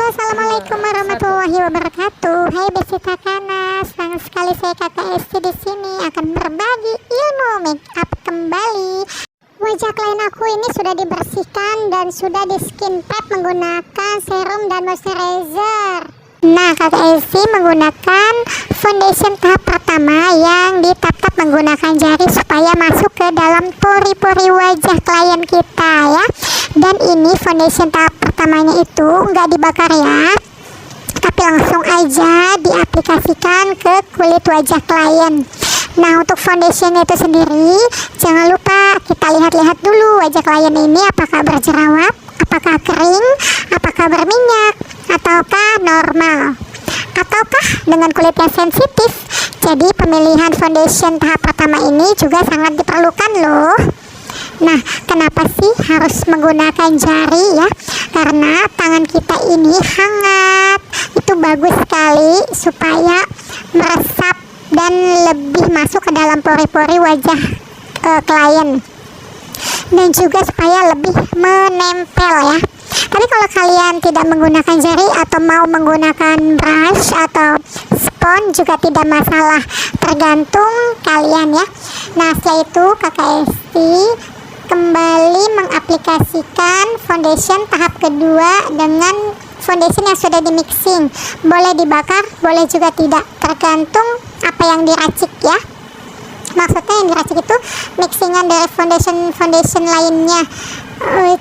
Halo, assalamualaikum warahmatullahi wabarakatuh. Hai Besti Takana, senang sekali saya Kakak Esti di sini akan berbagi ilmu make up kembali. Wajah klien aku ini sudah dibersihkan dan sudah di skin prep menggunakan serum dan moisturizer. Nah, Kakak Esti menggunakan foundation tahap pertama yang ditap-tap menggunakan jari supaya masuk ke dalam pori-pori wajah klien kita ya. Dan ini foundation tahap pertamanya itu nggak dibakar ya, tapi langsung aja diaplikasikan ke kulit wajah klien. Nah, untuk foundation itu sendiri jangan lupa kita lihat-lihat dulu wajah klien ini apakah berjerawat, apakah kering, apakah berminyak, ataukah normal, ataukah dengan kulit yang sensitif. Jadi pemilihan foundation tahap pertama ini juga sangat diperlukan loh. Nah, kenapa sih harus menggunakan jari ya? Karena tangan kita ini hangat. Itu bagus sekali supaya meresap dan lebih masuk ke dalam pori-pori wajah klien. Dan juga supaya lebih menempel ya. Tapi kalau kalian tidak menggunakan jari atau mau menggunakan brush atau spons juga tidak masalah, tergantung kalian ya. Nah, setelah itu Kakak Esti kembali mengaplikasikan foundation tahap kedua dengan foundation yang sudah di mixing. Boleh dibakar, boleh juga tidak, tergantung apa yang diracik ya. Maksudnya yang diracik itu mixingan dari foundation lainnya.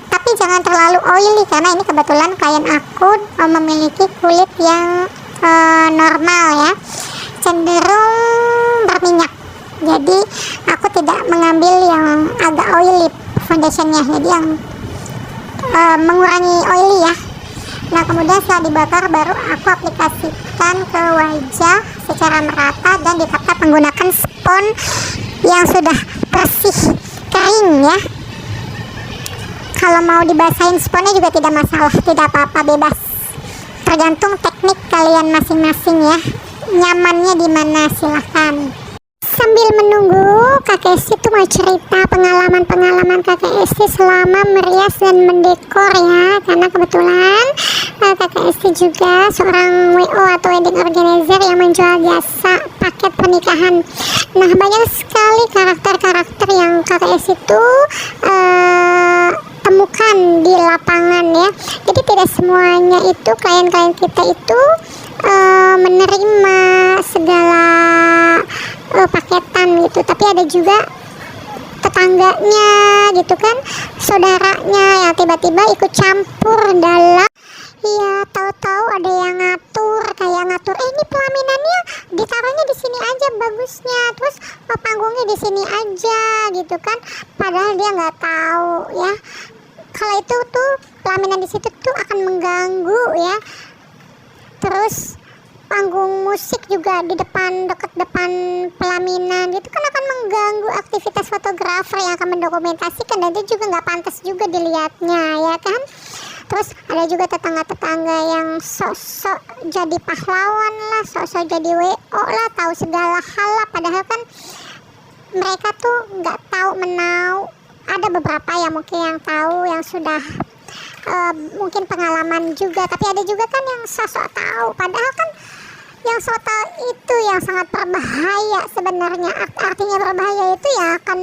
Tapi jangan terlalu oily karena ini kebetulan klien aku memiliki kulit yang normal ya, cenderung berminyak. Jadi aku tidak mengambil yang agak oily foundationnya, jadi yang mengurangi oily ya. Nah, kemudian setelah dibakar baru aku aplikasikan ke wajah secara merata dan ditap-tap menggunakan spons yang sudah bersih kering ya. Kalau mau dibasahin sponsnya juga tidak masalah, tidak apa-apa, bebas, tergantung teknik kalian masing-masing ya, nyamannya di mana silahkan. Sambil menunggu, Kakak Esti tuh mau cerita pengalaman Kakak Esti selama merias dan mendekor ya. Karena kebetulan Kakak Esti juga seorang WO atau wedding organizer yang menjual jasa paket pernikahan. Nah, banyak sekali karakter-karakter yang Kakak Esti tuh temukan di lapangan ya. Jadi tidak semuanya itu klien-klien kita itu menerima segala paketan gitu, tapi ada juga tetangganya gitu kan, saudaranya yang tiba-tiba ikut campur dalam ya, tahu-tahu ada yang ngatur ini pelaminannya ditaruhnya di sini aja bagusnya, terus panggungnya di sini aja gitu kan, padahal dia nggak tahu ya kalau itu tuh pelaminan di situ tuh akan mengganggu ya. Terus panggung musik juga di dekat depan pelaminan itu kan akan mengganggu aktivitas fotografer yang akan mendokumentasikan, dan itu juga nggak pantas juga dilihatnya ya kan. Terus ada juga tetangga-tetangga yang sosok jadi pahlawan lah, sosok jadi WO lah, tahu segala hal lah, padahal kan mereka tuh nggak tahu menau. Ada beberapa yang mungkin yang tahu, yang sudah mungkin pengalaman juga, tapi ada juga kan yang sosok tahu, padahal kan yang so tahu itu yang sangat berbahaya sebenarnya. Artinya berbahaya itu ya akan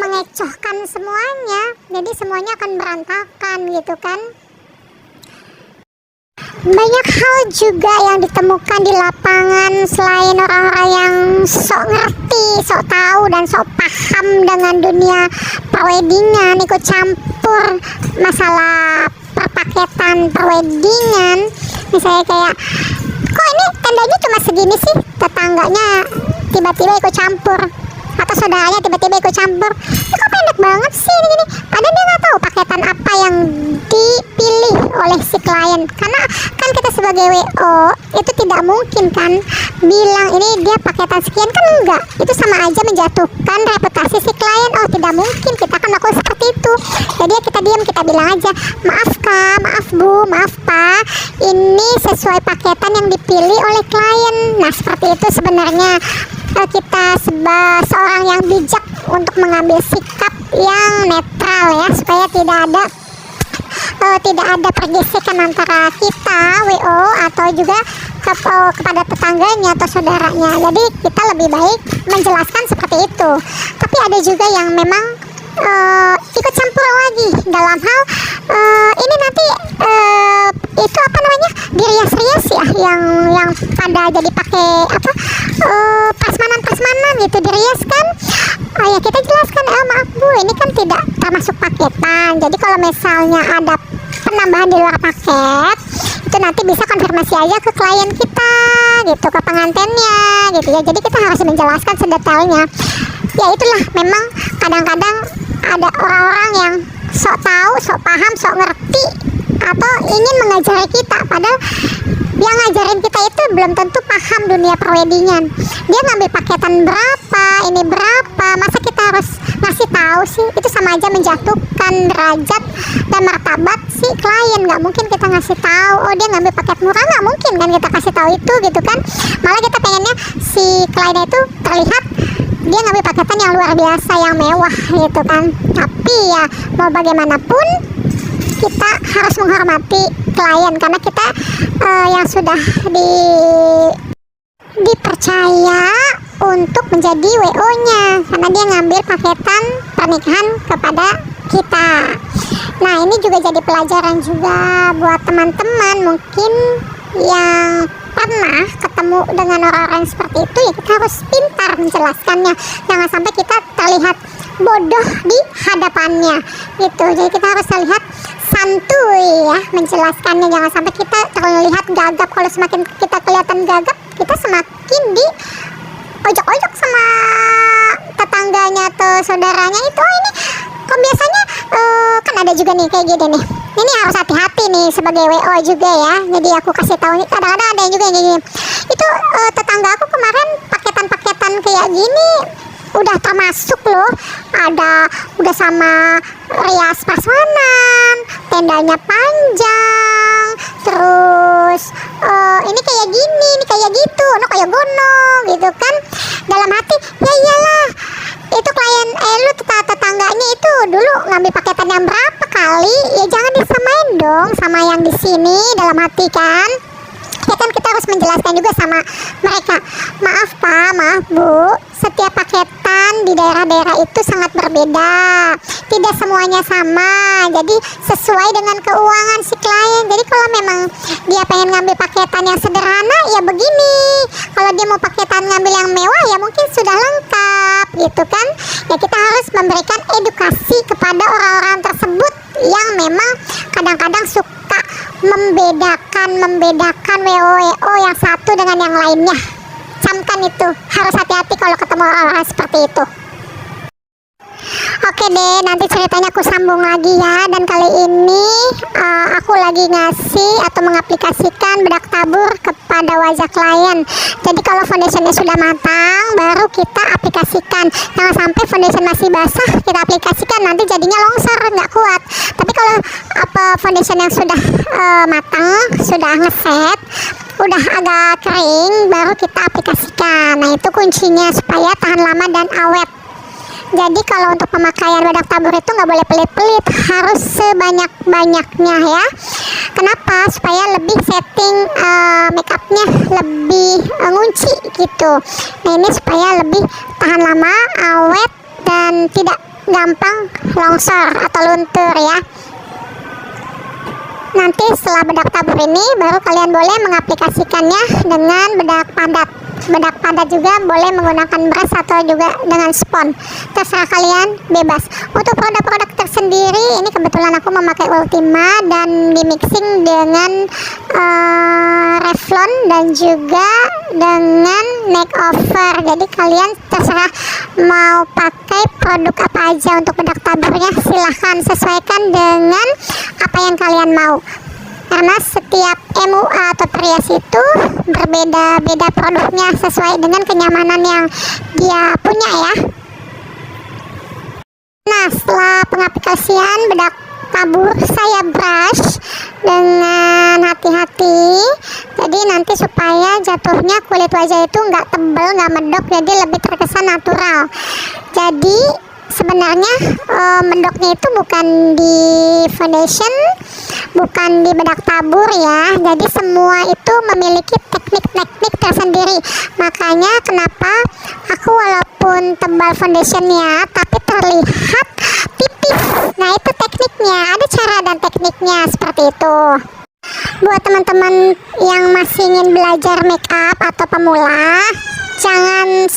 mengecohkan semuanya, jadi semuanya akan berantakan gitu kan. Banyak hal juga yang ditemukan di lapangan selain orang-orang yang sok ngerti, sok tahu dan sok paham dengan dunia perwedingan, ikut campur masalah perpaketan perwedingan. Misalnya kayak, kok ini tendanya cuma segini sih, tetangganya tiba-tiba ikut campur atau saudaranya tiba-tiba ikut campur, ini kok pendek banget sih ini, padahal dia nggak tahu paketan apa yang dipilih oleh si klien. Karena kan kita sebagai WO itu tidak mungkin kan bilang ini dia paketan sekian, kan enggak, itu sama aja menjatuhkan reputasi si klien. Oh, tidak mungkin kita akan lakukan seperti itu. Jadi kita diam, kita bilang aja, maaf kak, maaf bu, maaf pak, ini sesuai paketan yang dipilih oleh klien. Nah, seperti itu sebenarnya kita seorang yang bijak untuk mengambil sikap yang netral ya, supaya tidak ada tidak ada pergesekan antara kita WO atau juga kepada tetangganya atau saudaranya. Jadi kita lebih baik menjelaskan seperti itu. Tapi ada juga yang memang ikut campur lagi dalam hal ini nanti itu apa namanya, dirias-rias ya, yang pada jadi pakai apa prasmanan gitu, dirias kan. Ya kita jelaskan, maaf Bu, ini kan tidak termasuk paketan. Jadi kalau misalnya ada penambahan di luar paket, itu nanti bisa konfirmasi aja ke klien kita gitu, ke pengantennya gitu ya. Jadi kita harus menjelaskan sedetailnya. Ya itulah, memang kadang-kadang ada orang-orang yang sok tahu, sok paham, sok ngerti, atau ingin mengajari kita, padahal yang ngajarin kita itu belum tentu paham dunia perwedingan. Dia ngambil paketan berapa, ini berapa, masa kita harus ngasih tahu sih? Itu sama aja menjatuhkan derajat dan martabat si klien. Nggak mungkin kita ngasih tahu, oh dia ngambil paket murah, nggak mungkin kan kita kasih tahu itu gitu kan. Malah kita pengennya si klien itu terlihat dia ngambil paketan yang luar biasa, yang mewah gitu kan. Tapi ya mau bagaimanapun kita harus menghormati klien, karena kita yang sudah dipercaya untuk menjadi WO-nya, karena dia ngambil paketan pernikahan kepada kita. Nah ini juga jadi pelajaran juga buat teman-teman mungkin yang pernah ketemu dengan orang-orang seperti itu. Ya kita harus pintar menjelaskannya, jangan sampai kita terlihat bodoh di hadapannya gitu. Jadi kita harus terlihat santuy ya menjelaskannya, jangan sampai kita terlihat gagap. Kalau semakin kita kelihatan gagap, kita semakin di ojok-ojok sama tetangganya atau saudaranya itu. Oh ini kok biasanya kan ada juga nih kayak gini nih. Ini harus hati-hati nih sebagai WO juga ya. Jadi aku kasih tahu nih, kadang-kadang ada yang juga yang gini. Itu tetangga aku kemarin paketan-paketan kayak gini udah termasuk loh, ada udah sama rias pasanan, tendanya panjang, terus ini kayak gini, ini kayak gitu, no kayak gonong gitu kan. Dalam hati, ya iyalah, itu klien lu tetangganya itu dulu ngambil paketan yang berapa kali, ya jangan disamain dong sama yang di sini. Dalam hati kan, ya kan kita harus menjelaskan juga sama mereka, maaf Pak, maaf Bu, setiap paketan di daerah-daerah itu sangat berbeda, tidak semuanya sama, jadi sesuai dengan keuangan si klien. Jadi kalau memang dia pengen ngambil paketan yang sederhana, ya begini. Kalau dia mau paketan ngambil yang mewah, ya mungkin sudah lengkap gitu kan. Ya kita harus memberikan edukasi kepada orang-orang tersebut yang memang kadang-kadang suka membedakan WO yang satu dengan yang lainnya. Camkan itu, harus hati-hati kalau ketemu orang-orang seperti itu. Oke deh, nanti ceritanya aku sambung lagi ya. Dan kali ini aku lagi ngasih atau mengaplikasikan bedak tabur kepada wajah klien. Jadi kalau foundationnya sudah matang, baru kita aplikasikan. Jangan sampai foundation masih basah kita aplikasikan, nanti jadinya longsor, nggak kuat. Tapi kalau foundation yang sudah matang, sudah ngeset, udah agak kering, baru kita aplikasikan. Nah itu kuncinya supaya tahan lama dan awet. Jadi kalau untuk pemakaian bedak tabur itu nggak boleh pelit-pelit, harus sebanyak-banyaknya ya. Kenapa? Supaya lebih setting makeupnya lebih ngunci gitu. Nah ini supaya lebih tahan lama, awet, dan tidak gampang longsor atau luntur ya. Nanti setelah bedak tabur ini baru kalian boleh mengaplikasikannya dengan bedak padat. Bedak padat juga boleh menggunakan brush atau juga dengan spons, terserah kalian, bebas. Untuk produk-produk tersendiri, ini kebetulan aku memakai Ultima dan di mixing dengan Revlon dan juga dengan makeover. Jadi kalian terserah mau pakai produk apa aja untuk bedak taburnya, silahkan sesuaikan dengan apa yang kalian mau. Karena setiap MUA atau perias itu berbeda-beda produknya sesuai dengan kenyamanan yang dia punya ya. Nah setelah pengaplikasian bedak tabur, saya brush dengan hati-hati. Jadi nanti supaya jatuhnya kulit wajah itu nggak tebal, nggak medok, jadi lebih terkesan natural. Jadi sebenarnya mendoknya itu bukan di foundation bukan di bedak tabur ya. Jadi semua itu memiliki teknik-teknik tersendiri. Makanya kenapa aku walaupun tebal foundationnya tapi terlihat tipis. Nah itu tekniknya, ada cara dan tekniknya seperti itu. Buat teman-teman yang masih ingin belajar make up atau pemula, jangan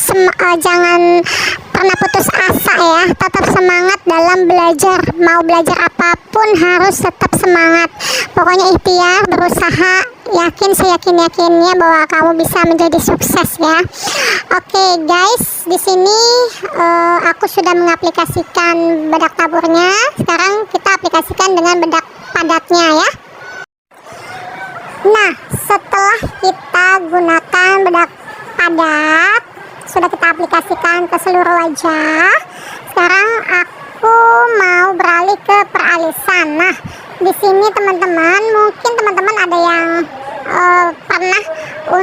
pernah putus asa ya. Tetap semangat dalam belajar. Mau belajar apapun harus tetap semangat. Pokoknya ikhtiar, berusaha, yakin seyakin-yakinnya bahwa kamu bisa menjadi sukses ya. Oke guys, di sini aku sudah mengaplikasikan bedak taburnya. Sekarang kita aplikasikan dengan bedak padatnya ya. Nah, setelah kita gunakan bedak padat, sudah kita aplikasikan ke seluruh wajah. Sekarang aku mau beralih ke peralisan. Nah, di sini teman-teman, mungkin teman-teman ada yang pernah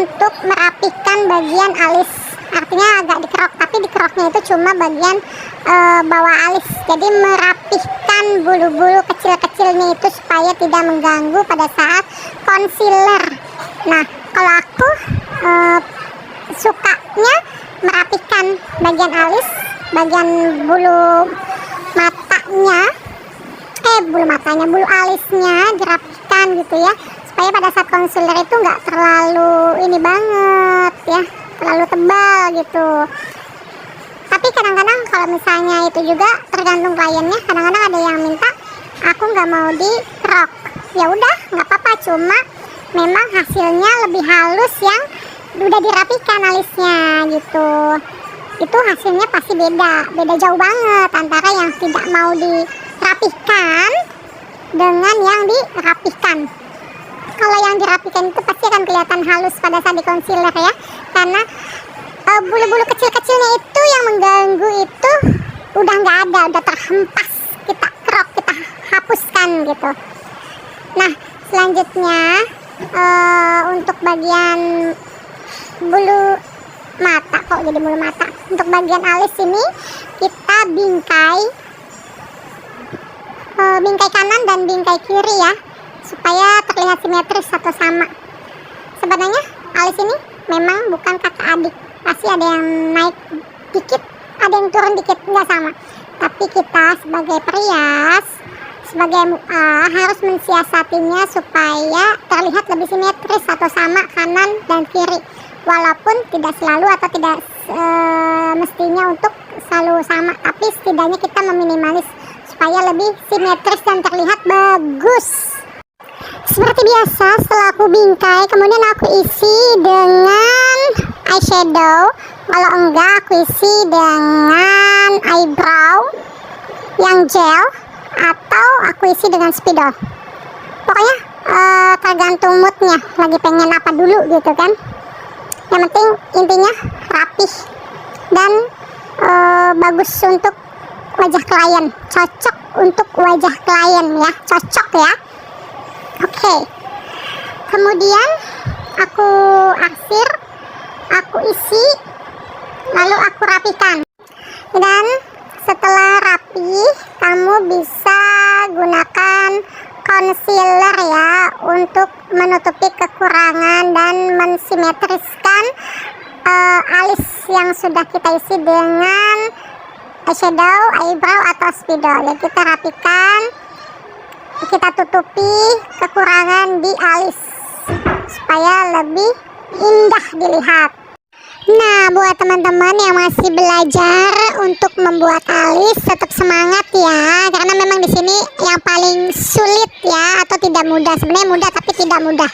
untuk merapikan bagian alis. Artinya agak dikerok, tapi dikeroknya itu cuma bagian bawah alis. Jadi merapihkan bulu-bulu kecil-kecilnya itu supaya tidak mengganggu pada saat concealer. Nah, kalau aku sukanya merapikan bagian alis, bagian bulu bulu alisnya dirapihkan gitu ya, supaya pada saat concealer itu nggak terlalu ini banget ya, terlalu tebal gitu. Tapi kadang-kadang kalau misalnya itu juga tergantung kliennya, kadang-kadang ada yang minta aku nggak mau di kerok, ya udah nggak apa-apa, cuma memang hasilnya lebih halus yang udah dirapikan alisnya gitu. Itu hasilnya pasti beda jauh banget antara yang tidak mau dirapihkan dengan yang dirapihkan. Kalau yang dirapihkan itu pasti akan kelihatan halus pada saat di concealer ya, karena bulu-bulu kecil-kecilnya itu yang mengganggu itu udah nggak ada, udah terhempas, kita kerok, kita hapuskan gitu. Nah selanjutnya untuk bagian bulu mata, kok jadi bulu mata, untuk bagian alis ini kita bingkai kanan dan bingkai kiri ya, supaya terlihat simetris atau sama. Sebenarnya alis ini memang bukan kakak adik, pasti ada yang naik dikit, ada yang turun dikit, nggak sama. Tapi kita sebagai perias, sebagai MUA harus mensiasatinya supaya terlihat lebih simetris atau sama kanan dan kiri, walaupun tidak selalu atau tidak mestinya untuk selalu sama, tapi setidaknya kita meminimalis supaya lebih simetris dan terlihat bagus. Seperti biasa, setelah aku bingkai, kemudian aku isi dengan eyeshadow. Kalau enggak, aku isi dengan eyebrow yang gel, atau aku isi dengan spidol. Pokoknya tergantung moodnya, lagi pengen apa dulu gitu kan. Yang penting intinya rapih dan bagus untuk wajah klien, cocok untuk wajah klien ya, cocok ya. Oke. Kemudian aku arsir, aku isi, lalu aku rapikan. Dan setelah rapi, kamu bisa gunakan concealer ya untuk menutupi kekurangan dan mensimetriskan alis yang sudah kita isi dengan eyeshadow, eyebrow atau spidol. Jadi kita rapikan, kita tutupi kekurangan di alis supaya lebih indah dilihat. Nah, buat teman-teman yang masih belajar untuk membuat alis, tetap semangat ya, karena memang di sini yang paling sulit ya, atau tidak mudah. Sebenarnya mudah tapi tidak mudah.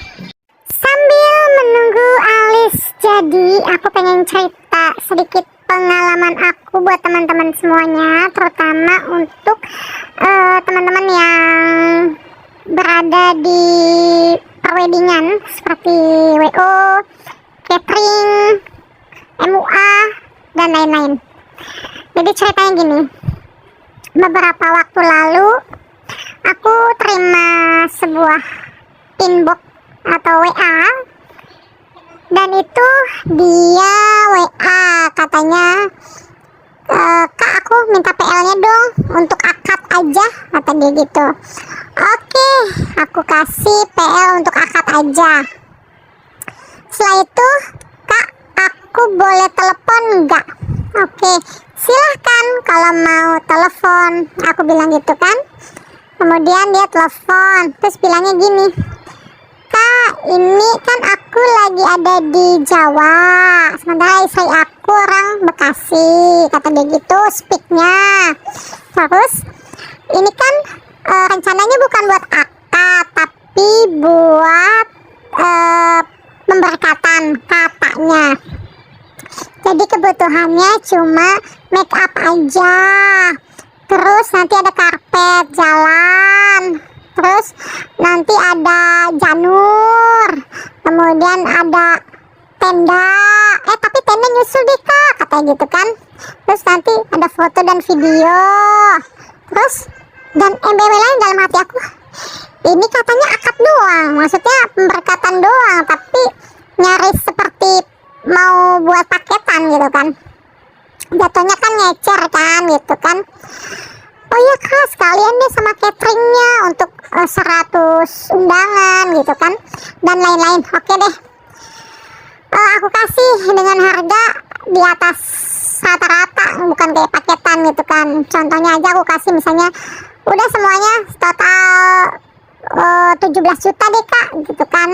Sambil menunggu alis jadi, aku pengen cerita sedikit pengalaman aku buat teman-teman semuanya, terutama untuk teman-teman yang berada di perweddingan seperti WO, catering, MUA, dan lain-lain. Jadi ceritanya gini, beberapa waktu lalu aku terima sebuah inbox atau WA, dan itu dia WA katanya Kak, aku minta PL-nya dong untuk akad aja, kata dia gitu. Oke, aku kasih PL untuk akad aja. Setelah itu, Kak, aku boleh telepon nggak? Oke, silahkan kalau mau telepon, aku bilang gitu kan. Kemudian dia telepon, terus bilangnya gini, Kak, ini kan aku lagi ada di Jawa, sementara istri aku orang Bekasi, kata dia gitu speaknya. Terus ini kan rencananya bukan buat akad, tapi buat pemberkatan katanya. Jadi kebutuhannya cuma make up aja. Terus nanti ada karpet jalan. Terus nanti ada janur. Kemudian ada tenda. Tapi tenda nyusul deh Kak, katanya gitu kan. Terus nanti ada foto dan video. Terus dan MBW lain dalam hati aku. Ini katanya akad doang, maksudnya pemberkatan doang, tapi nyaris seperti mau buat paketan gitu kan. Jatuhnya kan ngecer kan gitu kan. Oh iya Kak, sekalian deh sama cateringnya untuk 100 undangan gitu kan, dan lain-lain. Oke deh, aku kasih dengan harga di atas rata-rata, bukan kayak paketan gitu kan. Contohnya aja aku kasih misalnya udah semuanya total 17 juta deh Kak gitu kan.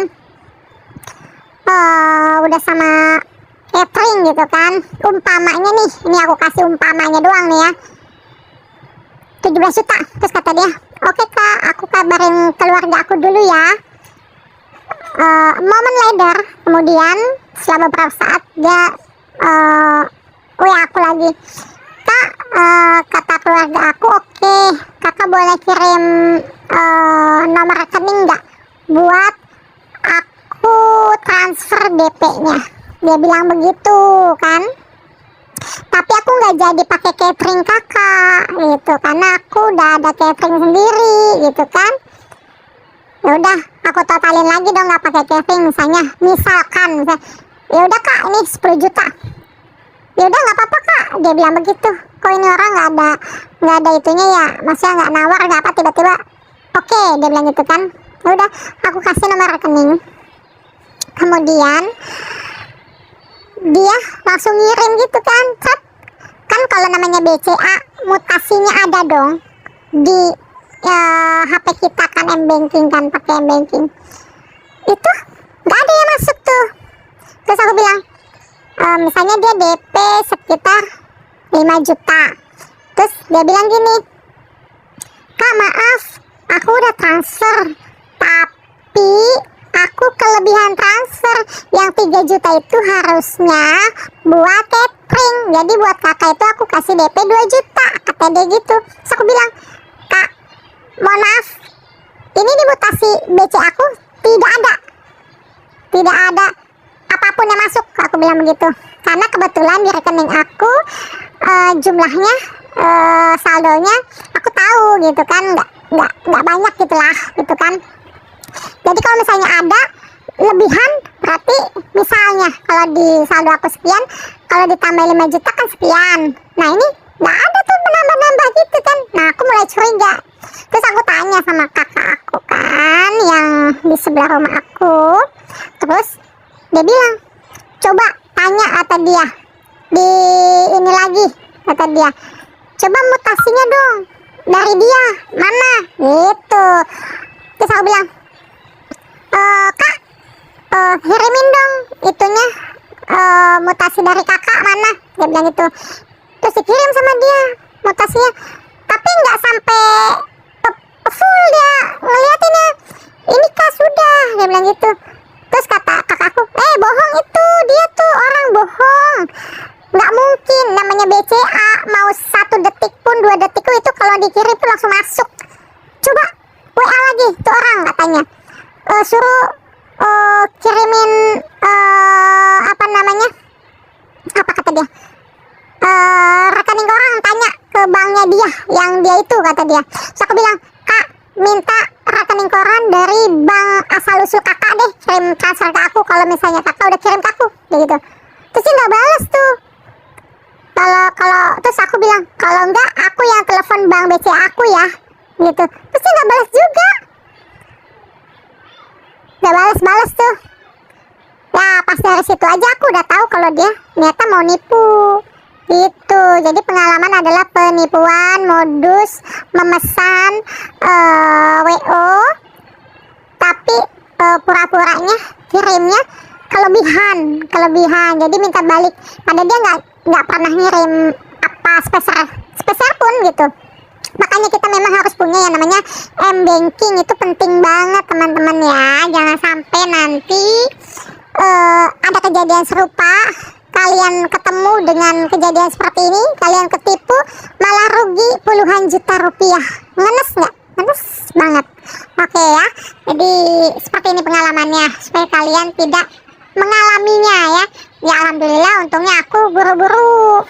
Udah sama catering gitu kan. Umpamanya nih, ini aku kasih umpamanya doang nih ya, 17 juta. Terus kata dia, oke Kak, aku kabarin keluarga aku dulu ya. Momen later, kemudian setelah beberapa saat dia WA aku lagi, Kak, kata keluarga aku, oke, Kakak boleh kirim nomor rekening nggak buat aku transfer DP-nya. Dia bilang begitu kan. Tapi aku nggak jadi pakai catering Kakak gitu, karena aku udah ada catering sendiri gitu kan. Ya udah, aku totalin lagi dong, nggak pakai catering misalkan ya udah Kak, ini 10 juta. Ya udah nggak apa-apa Kak, dia bilang begitu. Kok ini orang nggak ada itunya ya, maksudnya nggak nawar nggak apa, tiba-tiba oke, dia bilang gitu kan. Ya udah, aku kasih nomor rekening. Kemudian dia langsung ngirim gitu kan. Kan kalau namanya BCA mutasinya ada dong di HP kita kan, M-banking kan, pakai M-banking. Itu nggak ada yang masuk tuh. Terus aku bilang, misalnya dia DP sekitar 5 juta. Terus dia bilang gini, Kak maaf, aku udah transfer, tapi aku kelebihan transfer. Yang 3 juta itu harusnya buat catering, jadi buat kakak itu aku kasih DP 2 juta, kata dia gitu. Terus aku bilang, Kak, mohon maaf, ini di mutasi BC aku tidak ada apapun yang masuk, aku bilang begitu. Karena kebetulan di rekening aku jumlahnya saldonya aku tahu gitu kan, nggak banyak gitulah gitu kan. Jadi kalau misalnya ada lebihan, berarti misalnya kalau di saldo aku sekian, kalau ditambah 5 juta kan sekian. Nah ini nggak ada tuh menambah-nambah gitu kan. Nah aku mulai curiga. Terus aku tanya sama kakak aku kan yang di sebelah rumah aku. Terus dia bilang, coba tanya, kata dia, di ini lagi, kata dia, coba mutasinya dong dari dia mana gitu. Terus aku bilang, Kak, kirimin dong itunya, mutasi dari kakak mana, dia bilang gitu. Terus dikirim sama dia mutasinya, tapi nggak sampai full dia ngeliatinnya. Ini Kak sudah, dia bilang gitu. Terus kata kakakku, bohong itu, dia tuh orang bohong, nggak mungkin, namanya BCA mau 1 detik pun 2 detik itu kalau dikirim tuh langsung masuk. Coba WA lagi tuh orang, katanya suruh kirimin apa namanya, apa kata dia, rekening orang, tanya ke banknya dia, yang dia itu, kata dia. Terus aku bilang, Kak, minta rekening koran dari bank asal usul kakak deh, kirim transfer ke aku kalau misalnya kakak udah kirim ke aku, gitu. Terus dia nggak balas tuh, kalau terus aku bilang kalau enggak aku yang telepon Bang BC aku ya gitu. Terus dia nggak balas juga, nggak balas tuh. Ya pas dari situ aja aku udah tahu kalau dia ternyata mau nipu gitu. Jadi pengalaman adalah penipuan modus memesan WO tapi pura-puranya kirimnya kelebihan. Jadi minta balik, padahal dia nggak pernah ngirim apa spesial pun gitu. Makanya kita memang harus punya yang namanya M-Banking, itu penting banget teman-teman ya. Jangan sampai nanti ada kejadian serupa, kalian ketemu dengan kejadian seperti ini, kalian ketipu malah rugi puluhan juta rupiah. Ngenes nggak? Ngenes banget. Oke ya, jadi seperti ini pengalamannya supaya kalian tidak mengalaminya ya. Ya alhamdulillah untungnya aku buru-buru.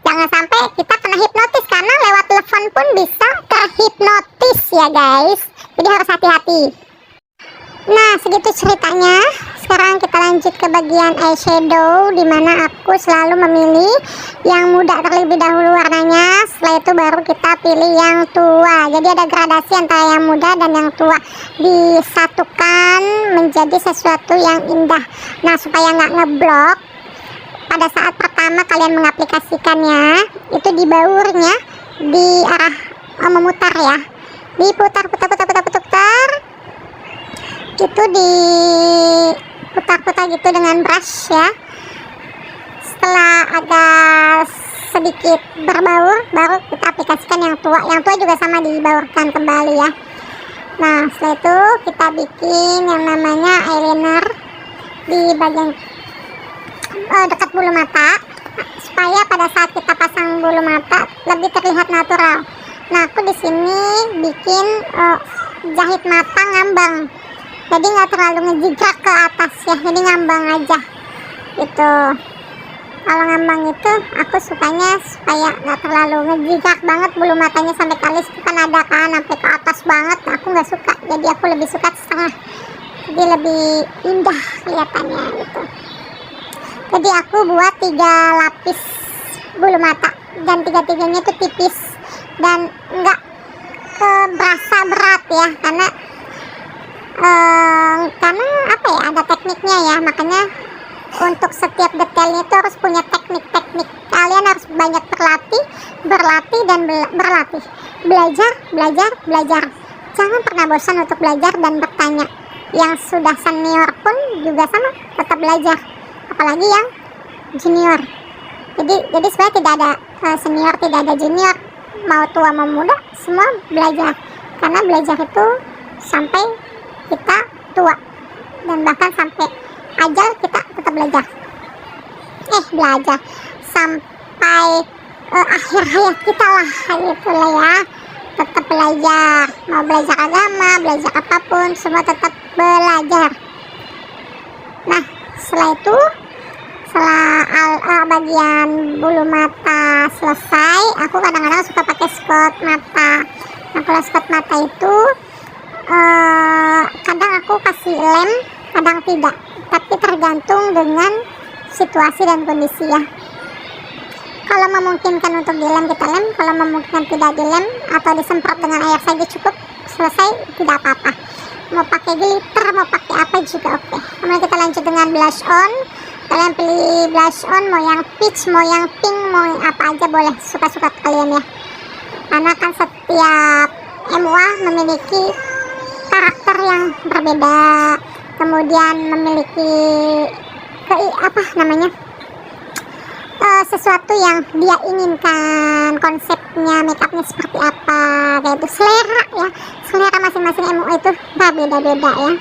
Jangan sampai kita kena hipnotis, karena lewat telepon pun bisa terhipnotis ya guys. Jadi harus hati-hati. Nah segitu ceritanya. Sekarang kita lanjut ke bagian eyeshadow, dimana aku selalu memilih yang muda terlebih dahulu warnanya. Setelah itu baru kita pilih yang tua. Jadi ada gradasi antara yang muda dan yang tua, disatukan menjadi sesuatu yang indah. Nah supaya nggak ngeblok pada saat pertama kalian mengaplikasikannya, itu di baurnya di arah memutar ya, diputar itu diputar gitu dengan brush ya. Setelah agak sedikit berbaur baru kita aplikasikan yang tua juga sama dibaurkan kembali ya. Nah setelah itu kita bikin yang namanya eyeliner di bagian dekat bulu mata, supaya pada saat kita pasang bulu mata lebih terlihat natural. Nah aku di sini bikin jahit mata ngambang, jadi nggak terlalu ngejigrak ke atas ya, jadi ngambang aja gitu. Kalau ngambang itu aku sukanya supaya nggak terlalu ngejigrak banget bulu matanya sampai ke alis, kan ada kan sampai ke atas banget. Nah, aku nggak suka, jadi aku lebih suka setengah, jadi lebih indah kelihatannya gitu. Jadi aku buat 3 lapis bulu mata, dan 3-tiganya itu tipis dan nggak berasa berat ya, karena apa ya, ada tekniknya ya. Makanya untuk setiap detailnya itu harus punya teknik. Kalian harus banyak berlatih dan berlatih, belajar. Jangan pernah bosan untuk belajar dan bertanya. Yang sudah senior pun juga sama, tetap belajar, apalagi yang junior. Jadi sebenarnya tidak ada senior, tidak ada junior, mau tua mau muda semua belajar, karena belajar itu sampai kita tua, dan bahkan sampai ajal kita tetap belajar. Belajar sampai akhir hayat kita lah, gitu lah ya, tetap belajar. Mau belajar agama, belajar apapun, semua tetap belajar. Nah setelah itu, setelah bagian bulu mata selesai, aku kadang-kadang suka pakai spot mata. Nah kalau spot mata itu kadang aku kasih lem, kadang tidak, tapi tergantung dengan situasi dan kondisi ya. Kalau memungkinkan untuk dilem kita lem, kalau memungkinkan tidak dilem atau disemprot dengan air saja cukup, selesai, tidak apa-apa. Mau pakai glitter, mau pakai apa juga oke. Kemudian kita lanjut dengan blush on. Kalian pilih blush on, mau yang peach, mau yang pink, mau yang apa aja boleh, suka-suka kalian ya. Karena kan setiap MUA memiliki karakter yang berbeda, kemudian memiliki sesuatu yang dia inginkan, konsepnya makeupnya seperti apa, kayak itu selera ya, selera masing-masing MUA itu beda-beda ya.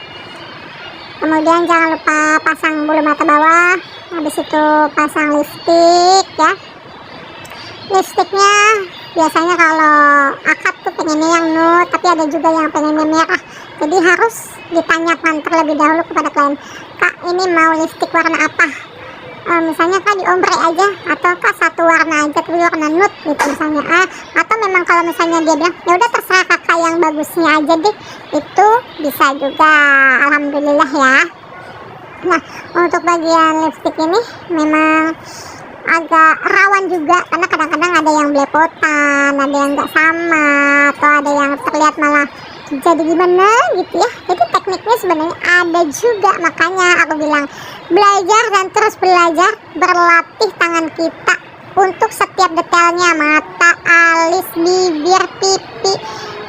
Kemudian jangan lupa pasang bulu mata bawah, habis itu pasang lipstick ya. Lipsticknya biasanya kalau akad tuh pengennya yang nude, tapi ada juga yang pengennya merah, jadi harus ditanyakan terlebih dahulu kepada klien, Kak ini mau lipstick warna apa, misalnya Kak di ombre aja, atau Kak satu warna aja tapi warna nude gitu misalnya. Atau memang kalau misalnya dia bilang ya udah terserah kakak yang bagusnya aja deh, itu bisa juga, alhamdulillah ya. Nah untuk bagian lipstick ini memang agak rawan juga, karena kadang-kadang ada yang belepotan, ada yang nggak sama, atau ada yang terlihat malah jadi gimana gitu ya. Jadi tekniknya sebenarnya ada juga, makanya aku bilang belajar dan terus belajar, berlatih tangan kita untuk setiap detailnya, mata, alis, bibir, pipi,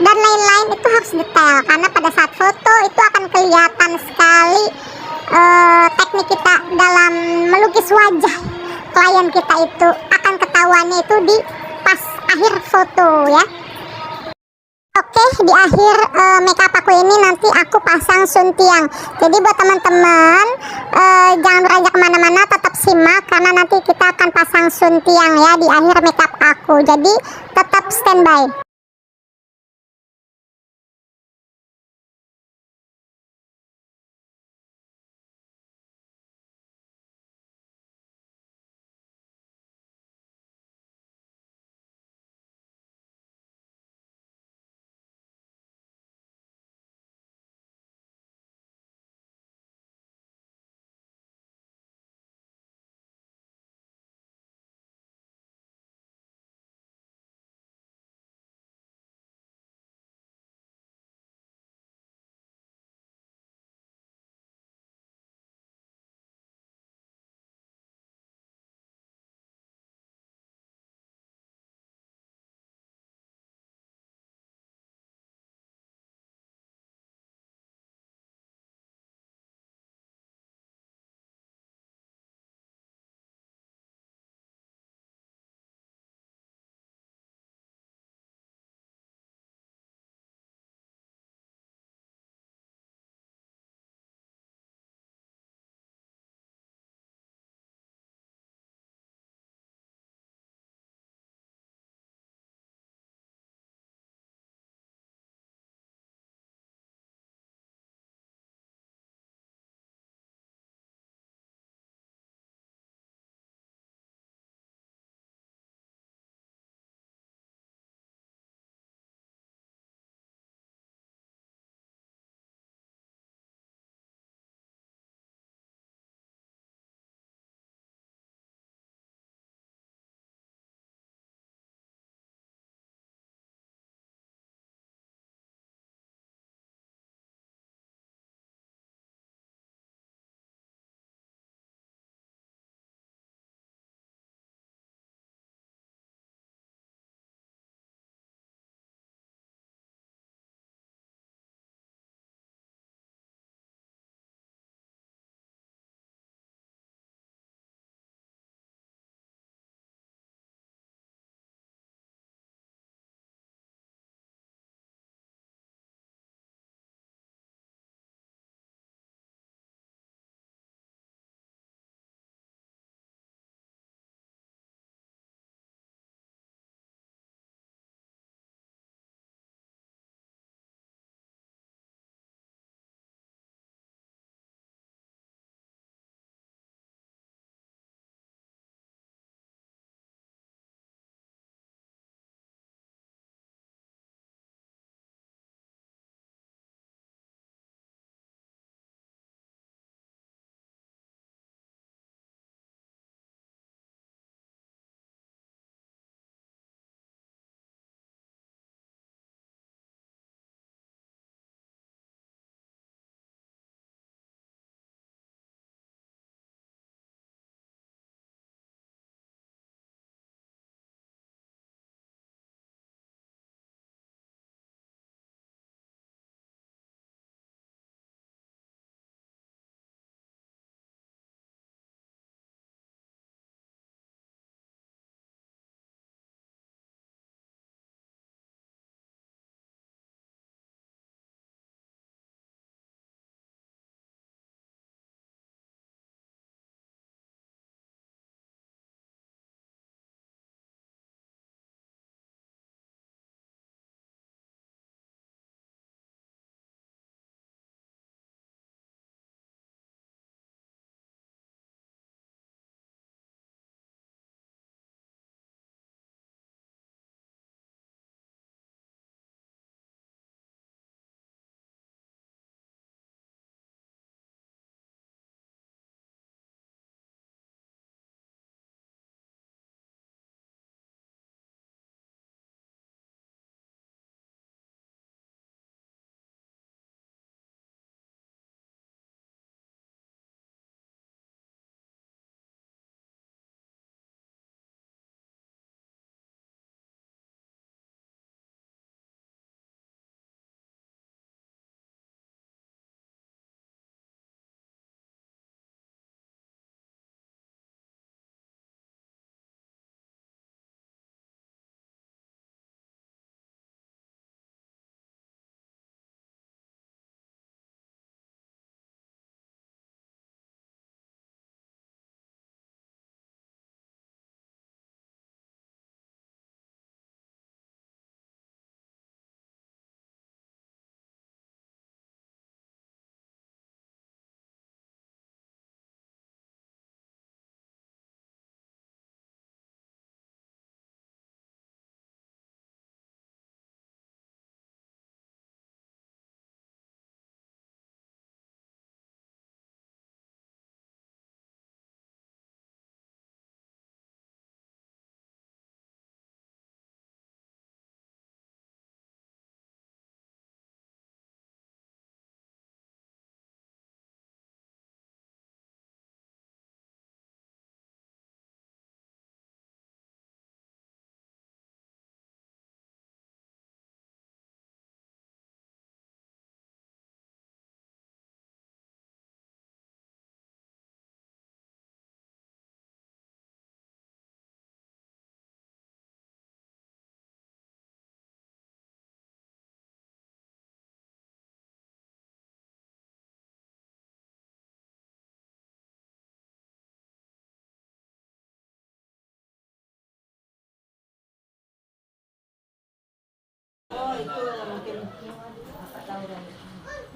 dan lain-lain itu harus detail, karena pada saat foto itu akan kelihatan sekali teknik kita dalam melukis wajah klien kita, itu akan ketahuannya itu di pas akhir foto ya. Oke, di akhir makeup aku ini nanti aku pasang suntiang. Jadi buat teman-teman jangan beranjak kemana-mana, tetap simak karena nanti kita akan pasang suntiang ya di akhir makeup aku. Jadi tetap standby.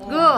Go.